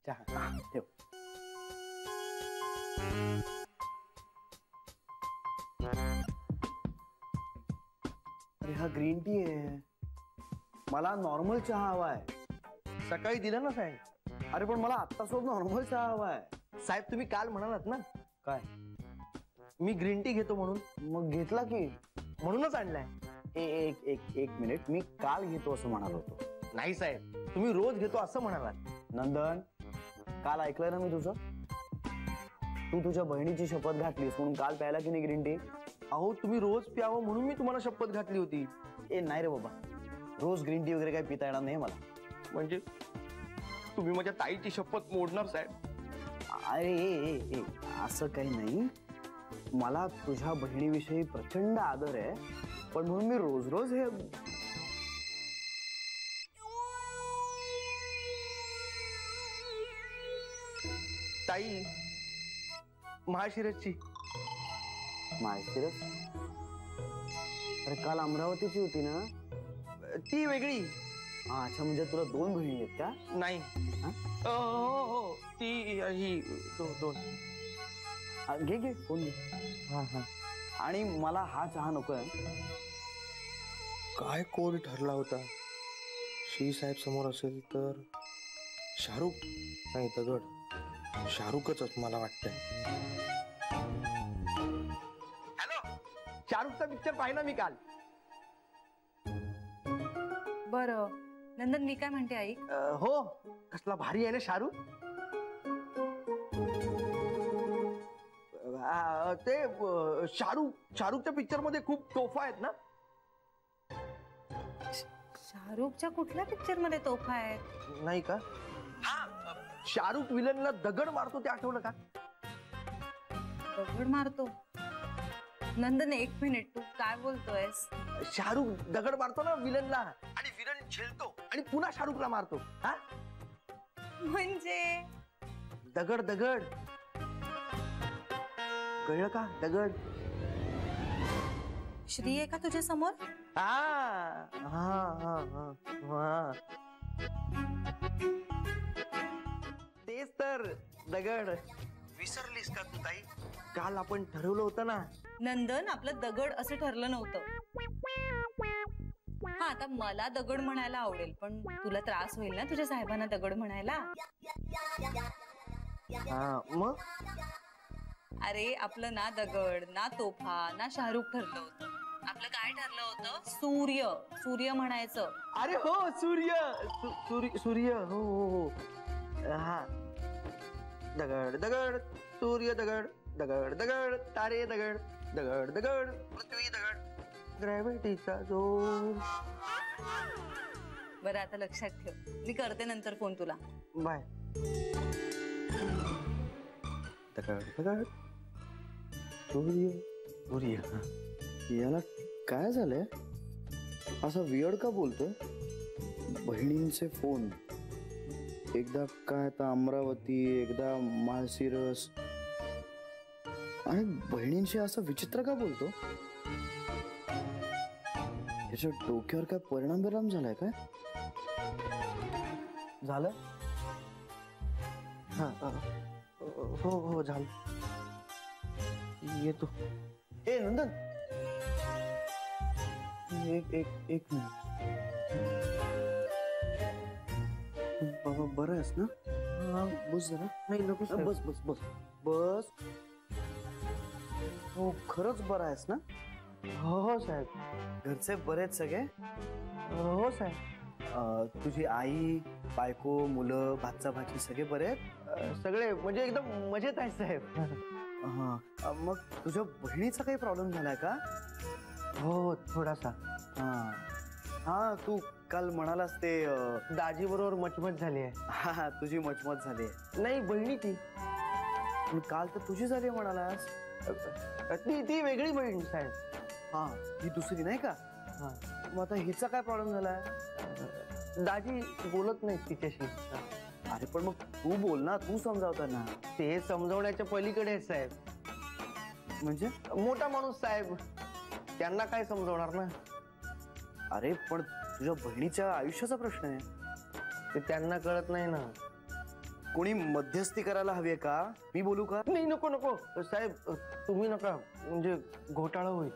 चहा ठेव. अरे हा ग्रीन टी आहे. मला नॉर्मल चहा हवाय. सकाळी दिलं ना साहेब. अरे पण मला आत्ता सोबत नॉर्मल चहा हवाय. साहेब तुम्ही काल म्हणालात ना काय मी ग्रीन टी घेतो म्हणून. मग घेतला की. म्हणूनच आणलाय. एक एक एक मिनिट, मी काल घेतो असं म्हणालो होतो. नाही साहेब, तुम्ही रोज घेतो असं म्हणालात. नंदन, काल ऐकलंय ना मी तुझं. तू तुझ्या बहिणीची शपथ घातलीस म्हणून काल प्यायला की नाही ग्रीन टी. अहो तुम्ही रोज प्यावं म्हणून मी तुम्हाला शपथ घातली होती. ए नाही रे बाबा, रोज ग्रीन टी वगैरे काही पिता येणार नाही मला. म्हणजे तुम्ही माझ्या ताईची शपथ मोडणार साहेब. अरे ए, ए, असं काही नाही. मला तुझ्या बहिणीविषयी प्रचंड आदर आहे, पण म्हणून मी रोज रोज हे. ताई महाशिरसची. माळशिरस? अरे काल अमरावतीची होती ना ती वेगळी. अच्छा, म्हणजे तुला दोन बहिणी आहेत का? नाही. हो हो, ती ही दोन. घे घे, कोण घे. हा हा. आणि मला हा चहा नकोय. काय कोड ठरला होता. श्री साहेब समोर असेल तर शाहरुख नाही दगड. शाहरुखच मला वाटतंय. हॅलो, शाहरुखचा पिक्चर पाहिला मी काल. बरं नंदन, मी काय म्हणते ऐक. हो, कसला भारी आहे ना शाहरुख. ते शाहरुखच्या पिक्चर मध्ये खूप तोफा आहेत ना. शाहरुखच्या कुठल्या पिक्चर मध्ये तोफा आहेत? नाही का? हा, शाहरुख विलनला दगड मारतो ते आठवलं का? दगड मारतो? नंदन एक मिनिट, तू काय बोलतोयस? शाहरुख दगड मारतो ना विलनला, आणि विलन झेलतो आणि पुन्हा शाहरुखला मारतो. हा म्हणजे दगड दगड कळलं का? दगड. श्री आहे का तुझ्या समोर? हा हा हा हा, तेच तर दगड. विसरलीस का तू ताई? काल आपण ठरवलं होतं ना. नंदन, आपलं दगड असं ठरलं नव्हतं. हा, आता मला दगड म्हणायला आवडेल, पण तुला त्रास होईल ना तुझ्या साहेबांना दगड म्हणायला. हा मग. अरे आपलं ना दगड ना तोफा ना शाहरुख ठरलं होतं. आपलं काय ठरलं होतं? सूर्य. सूर्य म्हणायचं. अरे हो, सूर्य. सूर्य. हो हो हो. हा, दगड दगड सूर्य दगड दगड दगड तारे दगड दगड दगड पृथ्वी दगड ग्रॅव्हिटीचा जोर. बरं आता लक्षात ठेव, मी करते नंतर फोन तुला. बाय. दगड दगड सूर्य सूर्य. याला काय झालंय? असं वियर्ड का बोलतोय? बहिणींचे फोन, एकदा काय आता अमरावती, एकदा माळशिरस, आणि बहिणींशी असं विचित्र का बोलतो? याच्या डोक्यावर काय परिणाम झालाय काय? झालं? हा हो हो झालं. येतो. ए नंदन, एक मिनिट. बाबा बरं आहेस ना? बस जरा. नाही नको. बस बस बस बस. हो खरंच बरं आहेस ना? हो हो साहेब. घरचे बरेच सगळे? हो साहेब. तुझी आई, बायको, मुलं, भाचा भाची सगळे बरे आहेत? सगळे म्हणजे एकदम मजेत आहे साहेब. हा, मग तुझ्या बहिणीचा काही प्रॉब्लेम झालाय का? हो थोडासा. हा हा, तू काल म्हणालास ते दाजी बरोबर मचमच झाली आहे. हा, तुझी मचमच झाली आहे. नाही, बहिणी ती. काल तर तुझी झाली म्हणालास. ती वेगळी बहीण साहेब. हा, ही दुसरी नाही का? हा. मग आता हिचा काय प्रॉब्लेम झालाय? दाजी बोलत नाही तिच्याशी. अरे पण मग तू बोल ना, तू समजावताना. ते समजवण्याच्या पलीकडे आहे साहेब. म्हणजे मोठा माणूस साहेब, त्यांना काय समजवणार ना. अरे पण तुझ्या बहिणीच्या आयुष्याचा प्रश्न आहे. ते त्यांना कळत नाही ना. कोणी मध्यस्थी करायला हवी का? मी बोलू का? नाही नको नको साहेब तुम्ही नका म्हणजे घोटाळा होईल.